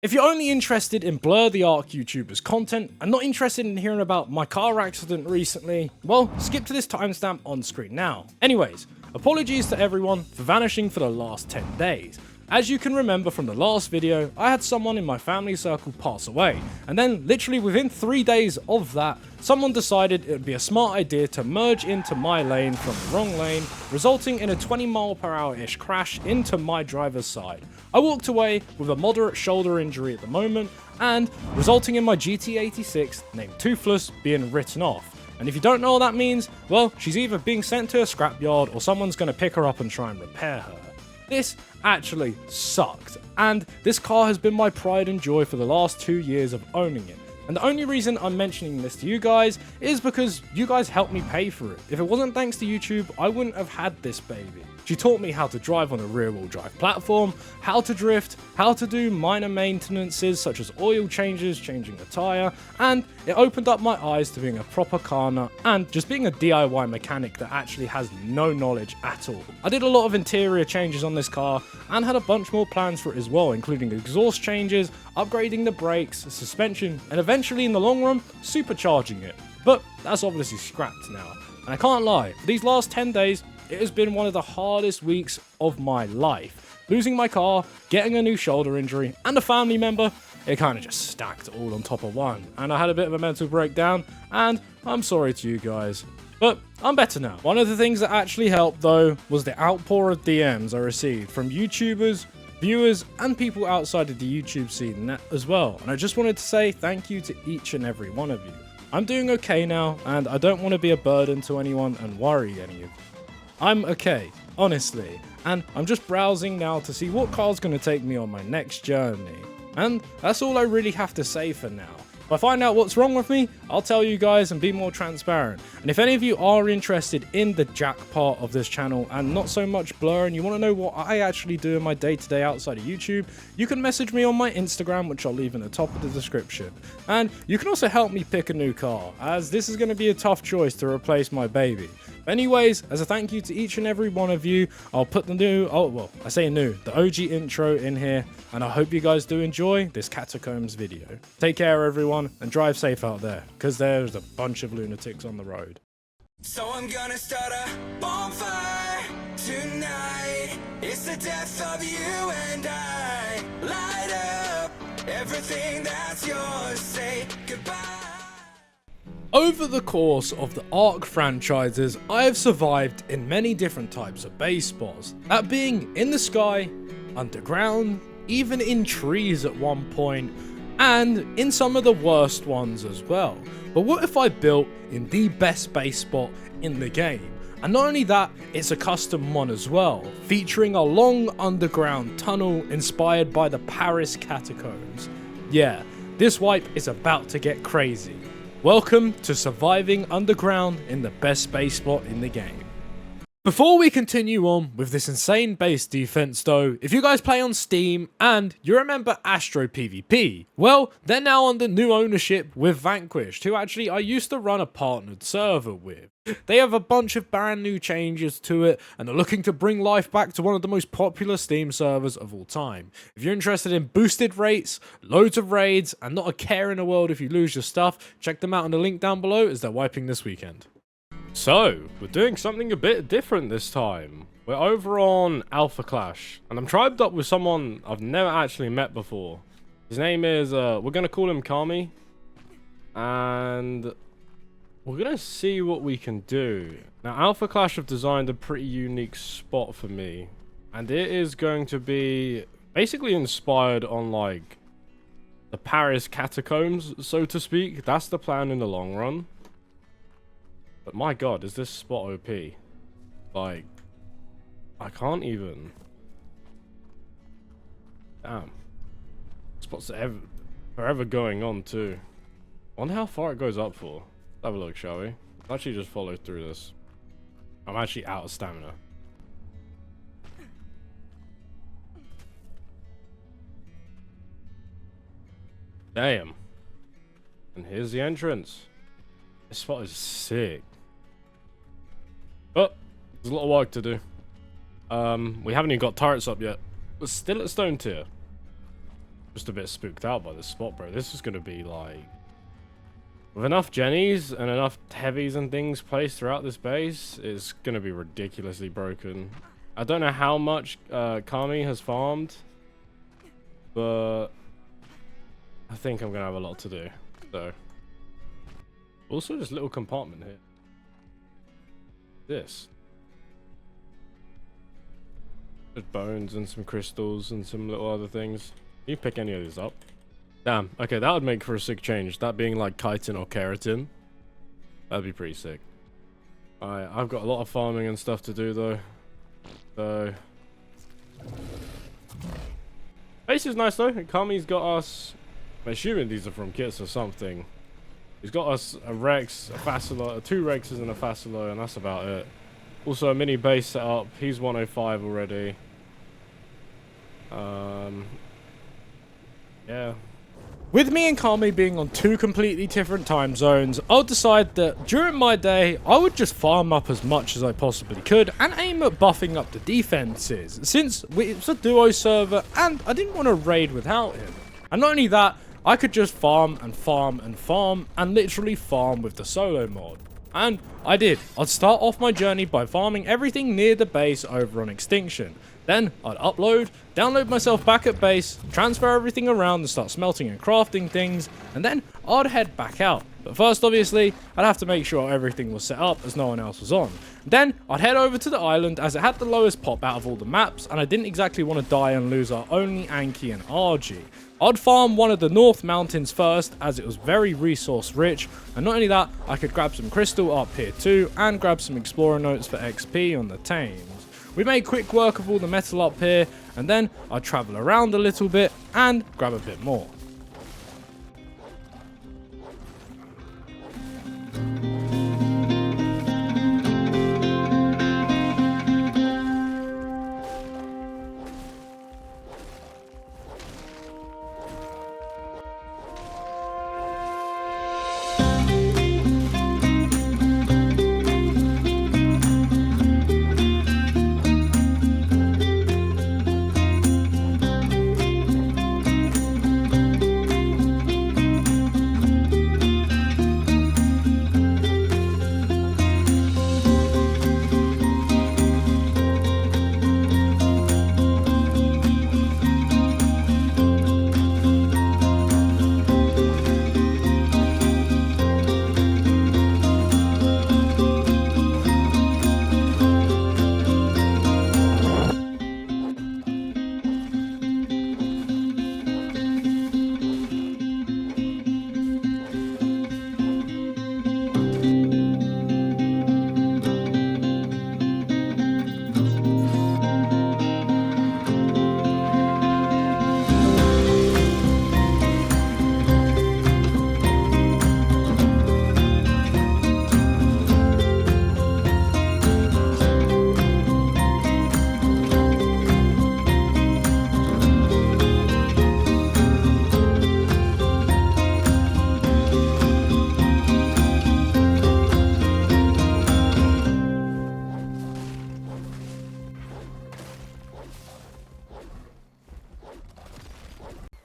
If you're only interested in Blur the Ark YouTuber's content and not interested in hearing about my car accident recently, well, skip to this timestamp on screen now. Anyways, apologies to everyone for vanishing for the last 10 days. As you can remember from the last video, I had someone in my family circle pass away, and then literally within 3 days of that, someone decided it would be a smart idea to merge into my lane from the wrong lane, resulting in a 20mph-ish crash into my driver's side. I walked away with a moderate shoulder injury at the moment, and resulting in my GT86 named Toothless being written off. And if you don't know what that means, well, she's either being sent to a scrapyard or someone's going to pick her up and try and repair her. This actually sucked, and this car has been my pride and joy for the last 2 years of owning it. And the only reason I'm mentioning this to you guys is because you guys helped me pay for it. If it wasn't thanks to YouTube, I wouldn't have had this baby. She taught me how to drive on a rear-wheel drive platform, how to drift, how to do minor maintenances such as oil changes, changing a tyre, and it opened up my eyes to being a proper car nut and just being a DIY mechanic that actually has no knowledge at all. I did a lot of interior changes on this car and had a bunch more plans for it as well, including exhaust changes, upgrading the brakes, suspension, and eventually in the long run, supercharging it. But that's obviously scrapped now. And I can't lie, for these last 10 days, it has been one of the hardest weeks of my life. Losing my car, getting a new shoulder injury, and a family member, it kind of just stacked all on top of one. And I had a bit of a mental breakdown, and I'm sorry to you guys. But I'm better now. One of the things that actually helped though, was the outpour of DMs I received from YouTubers, viewers, and people outside of the YouTube scene as well. And I just wanted to say thank you to each and every one of you. I'm doing okay now, and I don't want to be a burden to anyone and worry any of you. I'm okay, honestly, and I'm just browsing now to see what car's going to take me on my next journey. And that's all I really have to say for now. If I find out what's wrong with me, I'll tell you guys and be more transparent. And if any of you are interested in the Jack part of this channel and not so much Blur, and you want to know what I actually do in my day-to-day outside of YouTube, you can message me on my Instagram, which I'll leave in the top of the description. And you can also help me pick a new car, as this is going to be a tough choice to replace my baby. Anyways, as a thank you to each and every one of you, I'll put the new, the OG intro in here, and I hope you guys do enjoy this Catacombs video. Take care everyone, and drive safe out there, because there's a bunch of lunatics on the road. So I'm gonna start a bonfire tonight. It's the death of you and I. Light up everything that's yours, say goodbye. Over the course of the Ark franchises, I have survived in many different types of base spots, that being in the sky, underground, even in trees at one point, and in some of the worst ones as well. But what if I built in the best base spot in the game? And not only that, it's a custom one as well, featuring a long underground tunnel inspired by the Paris catacombs. Yeah, this wipe is about to get crazy. Welcome to surviving underground in the base base spot in the game. Before we continue on with this insane base defense though, if you guys play on Steam and you remember Astro PvP, well, they're now under new ownership with Vanquished, who actually I used to run a partnered server with. They have a bunch of brand new changes to it and are looking to bring life back to one of the most popular Steam servers of all time. If you're interested in boosted rates, loads of raids, and not a care in the world if you lose your stuff, check them out on the link down below as they're wiping this weekend. So, we're doing something a bit different this time. We're over on Alpha Clash, and I'm tribed up with someone I've never actually met before. His name is, we're going to call him Kami, and we're going to see what we can do. Now, Alpha Clash have designed a pretty unique spot for me, and it is going to be basically inspired on, like, the Paris catacombs, so to speak. That's the plan in the long run. But my god, is this spot OP? Like, I can't even. Damn. Spot's forever going on too. I wonder how far it goes up for. Let's have a look, shall we? Let's actually just follow through this. I'm actually out of stamina. Damn. And here's the entrance. This spot is sick. But there's a lot of work to do. We haven't even got turrets up yet. We're still at stone tier. Just a bit spooked out by this spot, bro. This is going to be like... With enough jennies and enough heavies and things placed throughout this base, it's going to be ridiculously broken. I don't know how much Kami has farmed, but I think I'm going to have a lot to do. So, also this little compartment here. This. There's bones and some crystals and some little other things. Can you pick any of these up? Damn. Okay, that would make for a sick change. That being like chitin or keratin. That'd be pretty sick. Alright, I've got a lot of farming and stuff to do though. So... Base is nice though. Kami's got us... I'm assuming these are from kits or something. He's got us a Rex, a Facilo, 2 Rexes and a Facilo, and that's about it. Also a mini base set up. He's 105 already. Yeah. With me and Kami being on 2 completely different time zones, I'll decide that during my day, I would just farm up as much as I possibly could and aim at buffing up the defenses, since it's a duo server and I didn't want to raid without him. And not only that, I could just farm and farm and farm and literally farm with the solo mod. And I did. I'd start off my journey by farming everything near the base over on Extinction. Then I'd upload, download myself back at base, transfer everything around and start smelting and crafting things, and then I'd head back out. But first, obviously, I'd have to make sure everything was set up as no one else was on. Then I'd head over to the island as it had the lowest pop out of all the maps, and I didn't exactly want to die and lose our only Anki and RG. I'd farm one of the North Mountains first as it was very resource rich, and not only that, I could grab some crystal up here too and grab some explorer notes for XP on the Thames. We made quick work of all the metal up here, and then I'd travel around a little bit and grab a bit more.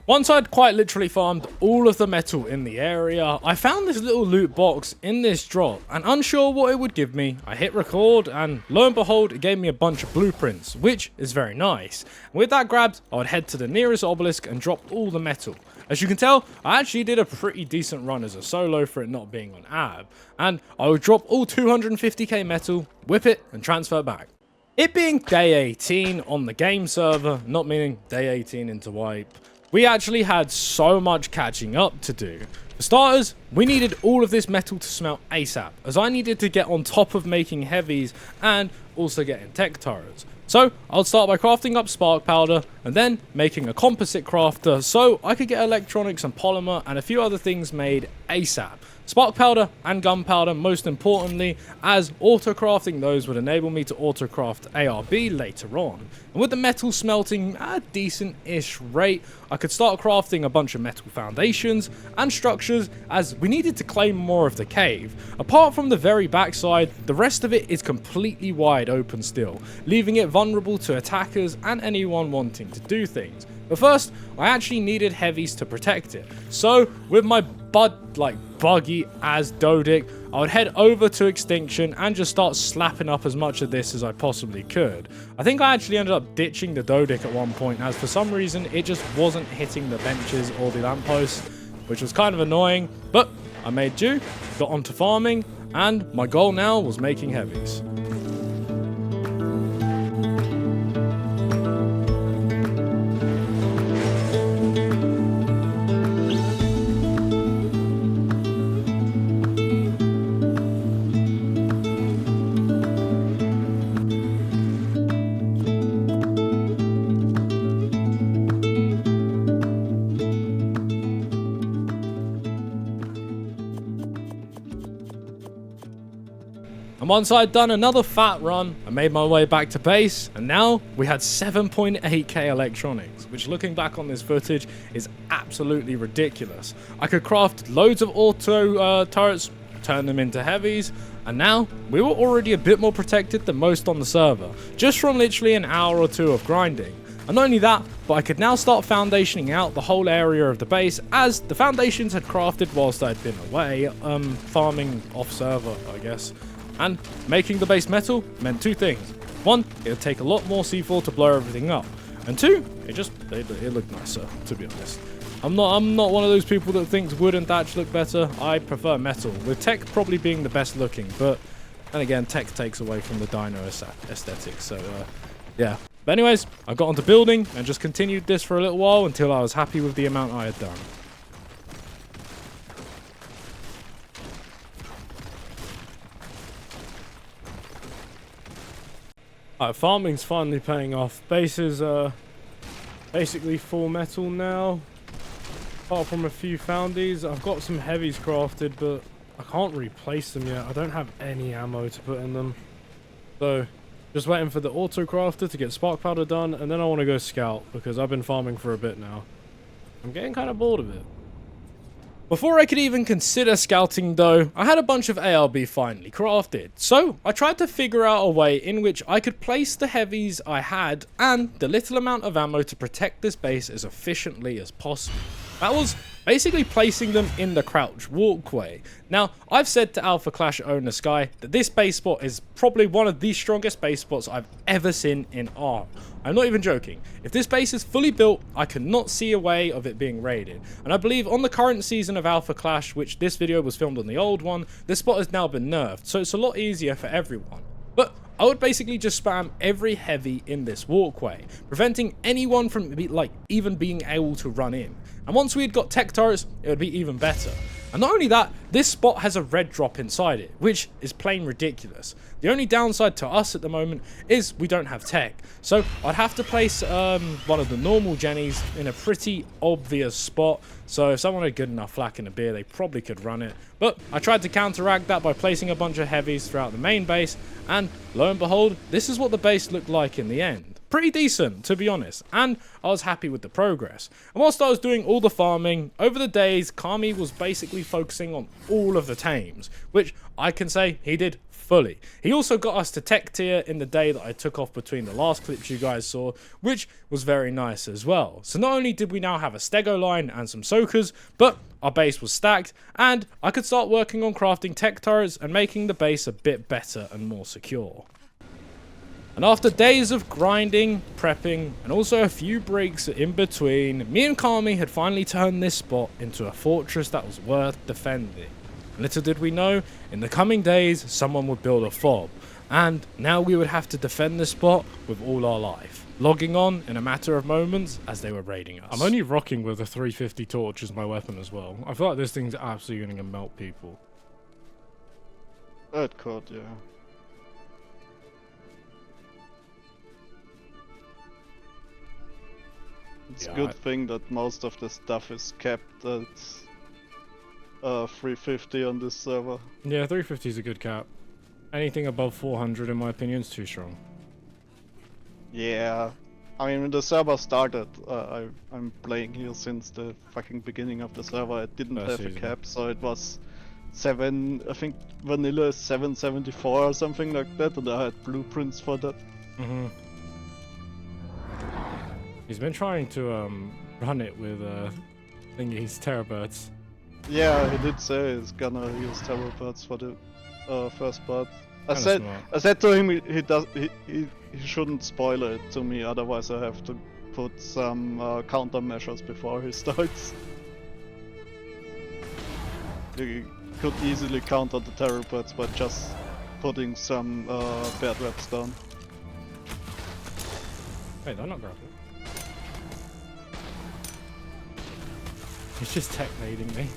Once I'd quite literally farmed all of the metal in the area, I found this little loot box in this drop, and unsure what it would give me, I hit record and lo and behold it gave me a bunch of blueprints, which is very nice. With that grabbed, I would head to the nearest obelisk and drop all the metal. As you can tell, I actually did a pretty decent run as a solo for it not being on AB, and I would drop all 250k metal, whip it and transfer back. It being day 18 on the game server, not meaning day 18 into wipe, we actually had so much catching up to do. For starters, we needed all of this metal to smelt ASAP, as I needed to get on top of making heavies and also getting tech turrets. So I'll start by crafting up spark powder and then making a composite crafter so I could get electronics and polymer and a few other things made ASAP. Spark powder and gunpowder most importantly, as auto crafting those would enable me to auto craft ARB later on. And with the metal smelting at a decent-ish rate, I could start crafting a bunch of metal foundations and structures as we needed to claim more of the cave. Apart from the very backside, the rest of it is completely wide open still, leaving it vulnerable to attackers and anyone wanting to do things. But first, I actually needed heavies to protect it. So, with my buggy as Dodic, I would head over to Extinction and just start slapping up as much of this as I possibly could. I think I actually ended up ditching the Dodic at one point, as for some reason it just wasn't hitting the benches or the lampposts, which was kind of annoying, but I made do, got onto farming, and my goal now was making heavies. And once I'd done another fat run, I made my way back to base, and now we had 7.8k electronics, which looking back on this footage is absolutely ridiculous. I could craft loads of auto turrets, turn them into heavies, and now we were already a bit more protected than most on the server, just from literally an hour or two of grinding. And not only that, but I could now start foundationing out the whole area of the base, as the foundations had crafted whilst I'd been away, farming off server, I guess. And making the base metal meant two things. One, it would take a lot more C4 to blow everything up. And two, it looked nicer, to be honest. I'm not one of those people that thinks wood and thatch look better. I prefer metal, with tech probably being the best looking, but then again, tech takes away from the dino aesthetic, so yeah. But anyways, I got onto building and just continued this for a little while until I was happy with the amount I had done. Farming's finally paying off. Base is basically full metal now, apart from a few foundies. I've got some heavies crafted, but I can't replace them yet. I don't have any ammo to put in them, so just waiting for the auto crafter to get spark powder done, and then I want to go scout because I've been farming for a bit now. I'm getting kind of bored of it. Before I could even consider scouting though, I had a bunch of ARB finally crafted, so I tried to figure out a way in which I could place the heavies I had and the little amount of ammo to protect this base as efficiently as possible. That was basically placing them in the crouch walkway. Now, I've said to Alpha Clash owner Sky that this base spot is probably one of the strongest base spots I've ever seen in ARK. I'm not even joking. If this base is fully built, I cannot see a way of it being raided. And I believe on the current season of Alpha Clash, which this video was filmed on the old one, this spot has now been nerfed, so it's a lot easier for everyone. But I would basically just spam every heavy in this walkway, preventing anyone from even being able to run in. And once we had got tech turrets, it would be even better. And not only that, this spot has a red drop inside it, which is plain ridiculous. The only downside to us at the moment is we don't have tech. So I'd have to place one of the normal Jennies in a pretty obvious spot. So if someone had good enough flak and a beer, they probably could run it. But I tried to counteract that by placing a bunch of heavies throughout the main base. And lo and behold, this is what the base looked like in the end. Pretty decent, to be honest, and I was happy with the progress. And whilst I was doing all the farming, over the days, Kami was basically focusing on all of the tames, which I can say he did fully. He also got us to tech tier in the day that I took off between the last clips you guys saw, which was very nice as well. So not only did we now have a stego line and some soakers, but our base was stacked, and I could start working on crafting tech turrets and making the base a bit better and more secure. And after days of grinding, prepping, and also a few breaks in between, me and Kami had finally turned this spot into a fortress that was worth defending. Little did we know, in the coming days, someone would build a fob, and now we would have to defend this spot with all our life, logging on in a matter of moments as they were raiding us. I'm only rocking with a 350 torch as my weapon as well. I feel like this thing's absolutely going to melt people. It could, yeah. It's a good thing that most of the stuff is kept at 350 on this server. Yeah, 350 is a good cap. Anything above 400 in my opinion is too strong. Yeah, I mean when the server started, I'm playing here since the fucking beginning of the server. It didn't have a cap, so it was I think vanilla is 774 or something like that, and I had blueprints for that. He's been trying to run it with thingies, terrorbirds. Yeah, he did say he's gonna use terrorbirds for the first part. I Smart. said to him he shouldn't spoil it to me, otherwise I have to put some countermeasures before he starts. He could easily counter the terrorbirds by just putting some bear traps down. Wait, they're not grappling. He's just tech nading me.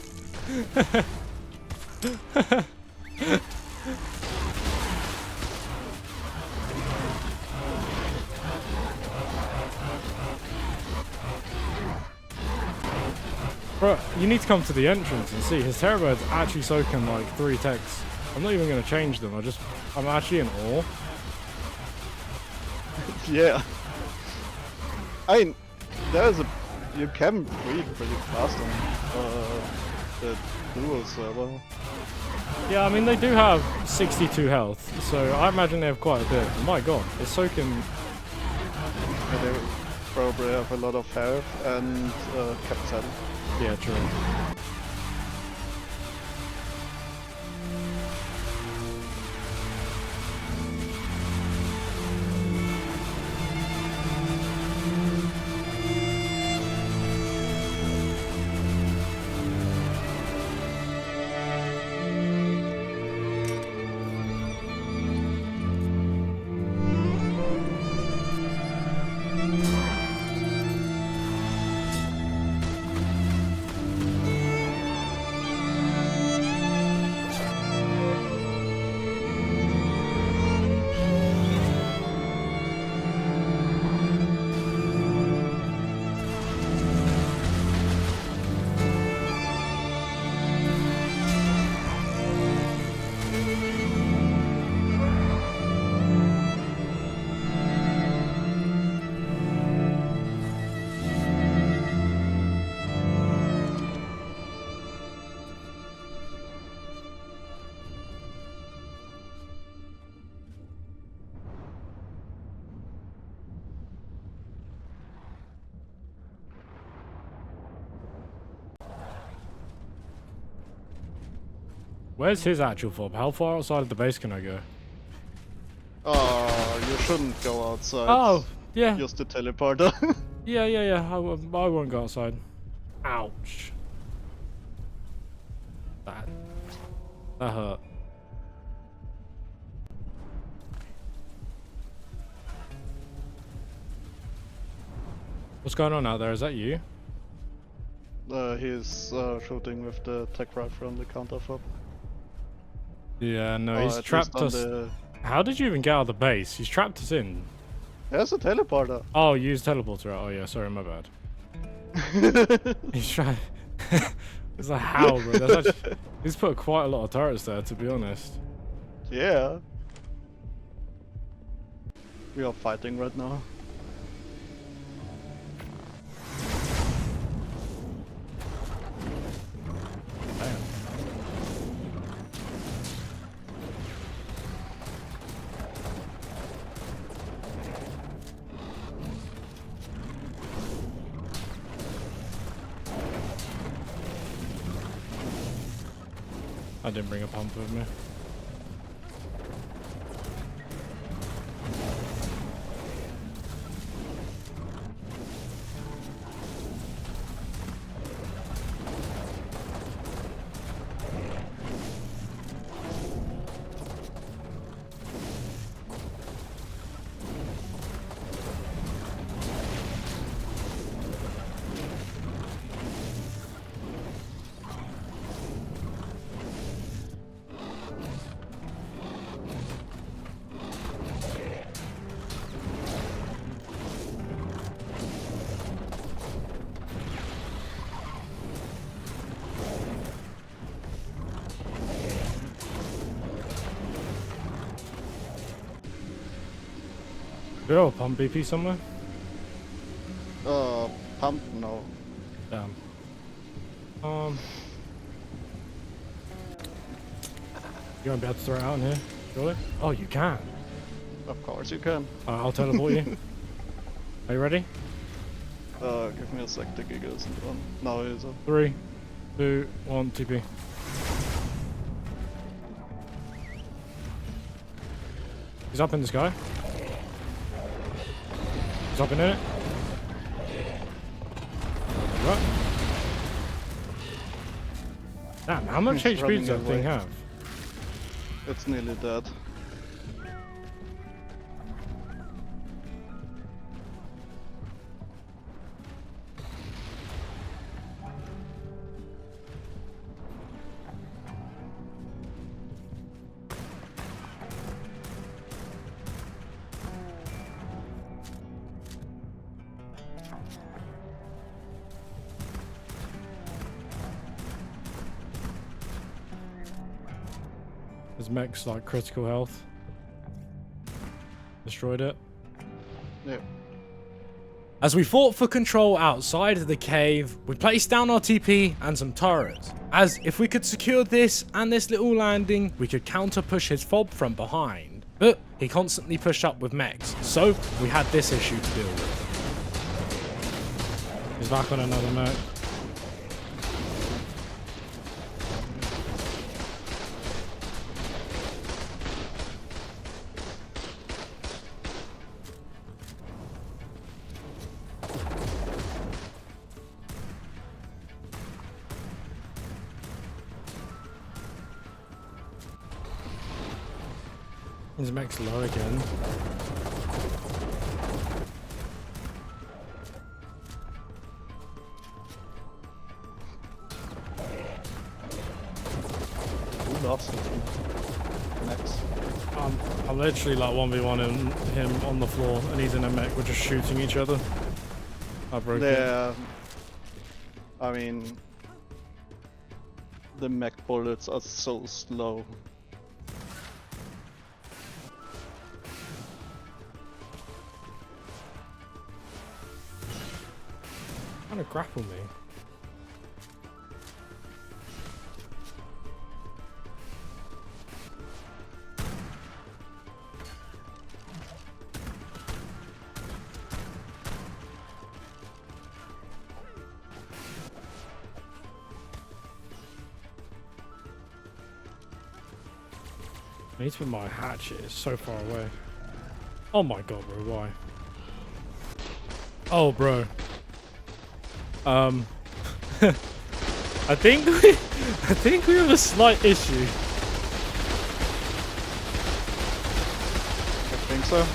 Bro, you need to come to the entrance and see. His terrorbird's actually soaking like 3 techs. I'm not even going to change them. I'm actually in awe. Yeah. I mean, you can breed pretty fast on the dual server. Yeah, I mean, they do have 62 health, so I imagine they have quite a bit. My god, it's soaking. Yeah, they probably have a lot of health and capped health. Yeah, true. Where's his actual fob? How far outside of the base can I go? You shouldn't go outside. Oh, yeah. Use the teleporter. Yeah. I won't go outside. Ouch. That hurt. What's going on out there? Is that you? He's shooting with the tech rifle from the counter fob. Yeah, no, he's trapped us. How did you even get out of the base? He's trapped us in. There's a teleporter. Oh, use teleporter. Oh yeah, sorry, my bad. He's trying. It's like how, bro? That's actually... He's put quite a lot of turrets there, to be honest. Yeah. We are fighting right now. Damn. I didn't bring a pump with me. Yo, pump BP somewhere? Pump? No. Damn. You won't be able to throw it out in here, surely? Oh, you can. Of course you can. I'll teleport you. Are you ready? Give me a sec, the Giga isn't on. Now he is on. 3, 2, 1, TP. He's up in the sky. He's up in it. What? Damn, how much He's HP does that running thing away. have? It's nearly dead. His mech's like critical health. Destroyed it. Yeah. As we fought for control outside of the cave, we placed down our TP and some turrets, as if we could secure this and this little landing, we could counter push his fob from behind. But he constantly pushed up with mechs, so we had this issue to deal with. He's back on another mech. His mech's low again. Who lost it? Next. I'm literally like 1v1ing him on the floor, and he's in a mech. We're just shooting each other. I broke it. Yeah. I mean, the mech bullets are so slow. Trying to grapple me. I need to put my hatchet. It's so far away. Oh my god, bro, why? Oh, bro. I think we have a slight issue. I think so.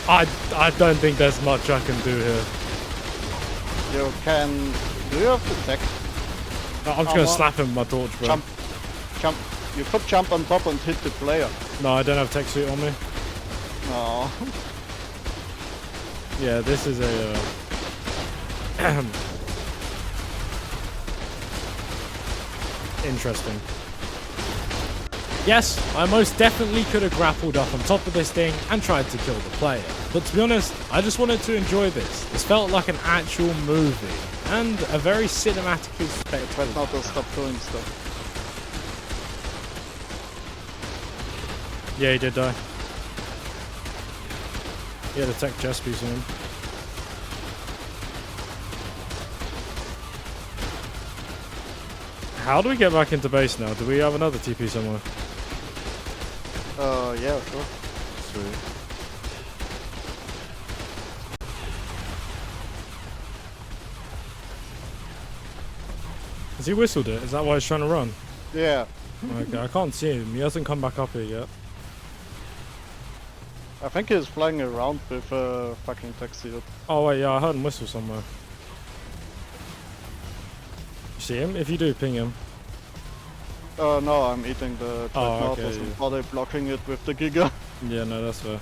I don't think there's much I can do here. You can. Do you have to tech? No, I'm just gonna slap him with my torch, bro. Jump. Jump. You could jump on top and hit the player. No, I don't have tech suit on me. No. Yeah, this is a. Interesting. Yes, I most definitely could have grappled up on top of this thing and tried to kill the player. But to be honest, I just wanted to enjoy this. This felt like an actual movie and a very cinematically spectacular. But not to stop doing stuff. Yeah, he did die. He had a tech chest piece on him. How do we get back into base now? Do we have another TP somewhere? Yeah, sure. Sweet. Has he whistled it? Is that why he's trying to run? Yeah. Okay, I can't see him. He hasn't come back up here yet. I think he's flying around with a fucking taxi. Oh wait, yeah, I heard him whistle somewhere. You see him? If you do, ping him. No, I'm eating the Oh, dreadnought, okay, yeah. Are they blocking it with the Giga? Yeah, no, that's fair.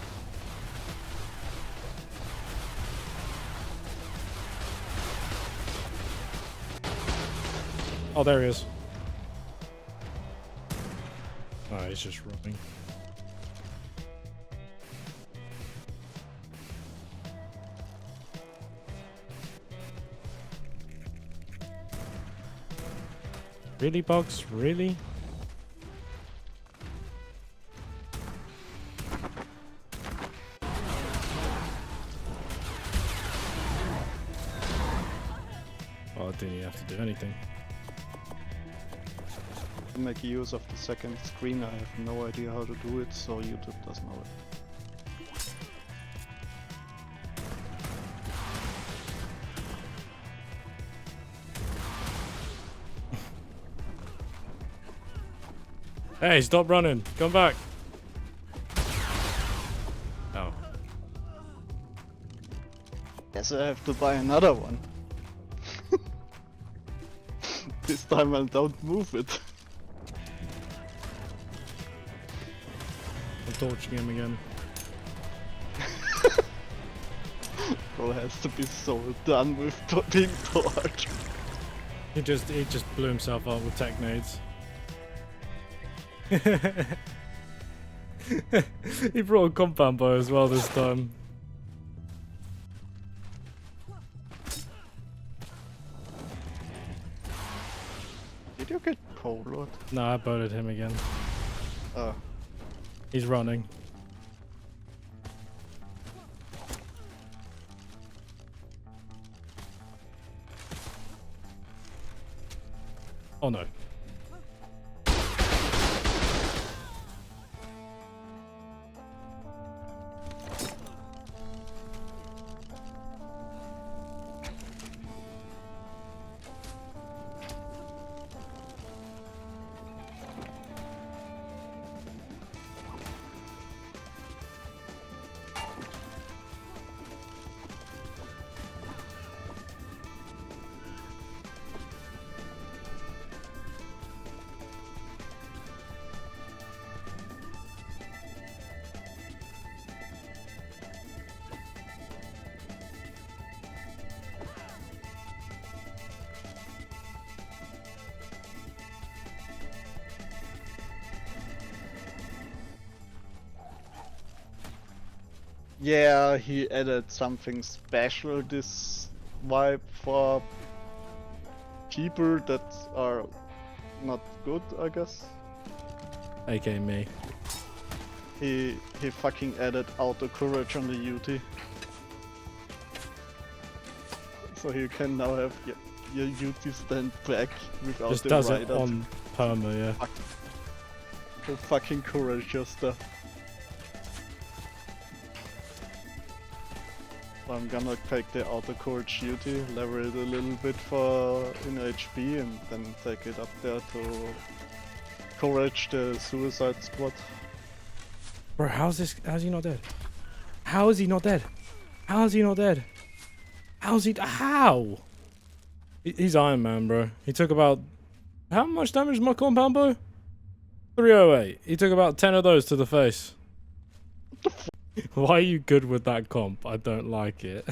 Oh, there he is. Oh, he's just running. Really, Bugs? Really? do anything. To make use of the second screen, I have no idea how to do it, so YouTube does know it. Hey, stop running. Come back. Oh. Guess I have to buy another one. This time I don't move it. I'm torching him again. Bro has to be so done with being torched. He just blew himself up with tech nades. He brought a compound bow as well this time. Did you get Cold Lord? No, I bowed him again. Oh. He's running. Oh no. Yeah, he added something special this vibe for people that are not good, I guess. AK me. He fucking added auto courage on the UT. So you can now have your UT stand back without Just the does rider it on perma, yeah. to fucking courage your stuff. I'm gonna take the auto courage UT, level it a little bit for in HP, and then take it up there to courage the suicide squad. Bro, how's he not dead? How is he not dead? How is he not dead? How? He's Iron Man, bro. He took about, how much damage is my compound bow? 308. He took about 10 of those to the face. Why are you good with that comp? I don't like it.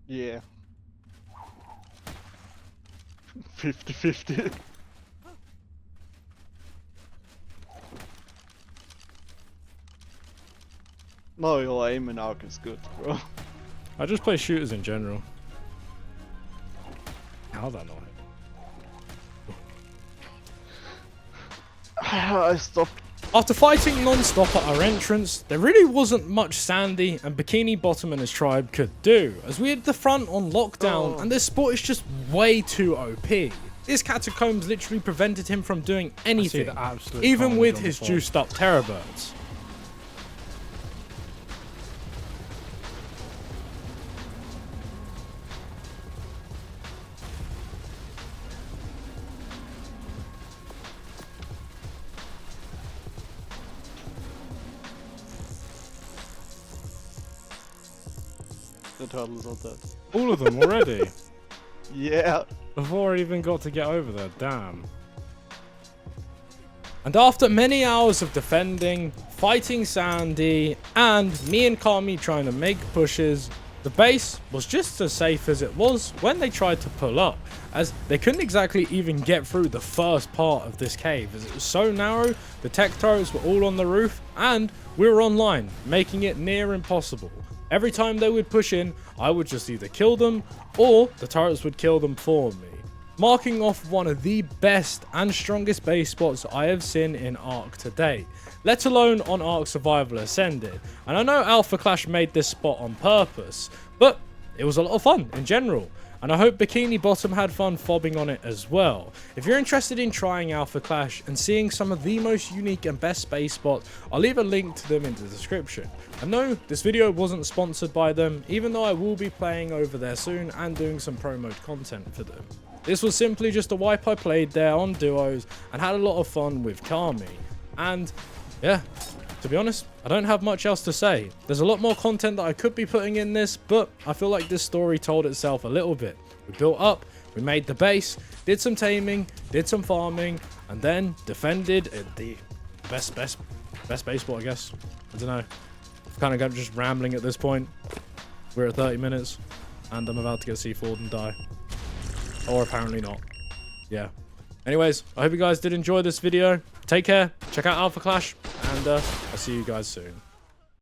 Yeah. 50-50. No, your aim in Ark is good, bro. I just play shooters in general. How's that not? I stopped. After fighting non-stop at our entrance, there really wasn't much Sandy and Bikini Bottom and his tribe could do, as we had the front on lockdown and this spot is just way too OP. This catacombs literally prevented him from doing anything, even with his juiced up terror birds. The turtles are dead. All of them already? Yeah. Before I even got to get over there, damn. And after many hours of defending, fighting Sandy, and me and Kami trying to make pushes, the base was just as safe as it was when they tried to pull up, as they couldn't exactly even get through the first part of this cave, as it was so narrow, the tech turrets were all on the roof, and we were online, making it near impossible. Every time they would push in, I would just either kill them, or the turrets would kill them for me, marking off one of the best and strongest base spots I have seen in Ark to date. let alone on Ark Survival Ascended. And I know Alpha Clash made this spot on purpose, but it was a lot of fun in general. And I hope Bikini Bottom had fun fobbing on it as well. If you're interested in trying Alpha Clash and seeing some of the most unique and best space spots, I'll leave a link to them in the description. And no, this video wasn't sponsored by them, even though I will be playing over there soon and doing some promo content for them. This was simply just a wipe I played there on duos and had a lot of fun with Kami. And yeah, to be honest, I don't have much else to say. There's a lot more content that I could be putting in this, but I feel like this story told itself a little bit. We built up, we made the base, did some taming, did some farming, and then defended the best base spot, I guess. I don't know. I've kind of got just rambling at this point. We're at 30 minutes, and I'm about to get C4'd and die. Or apparently not. Yeah. Anyways, I hope you guys did enjoy this video. Take care, check out Alpha Clash, and I'll see you guys soon.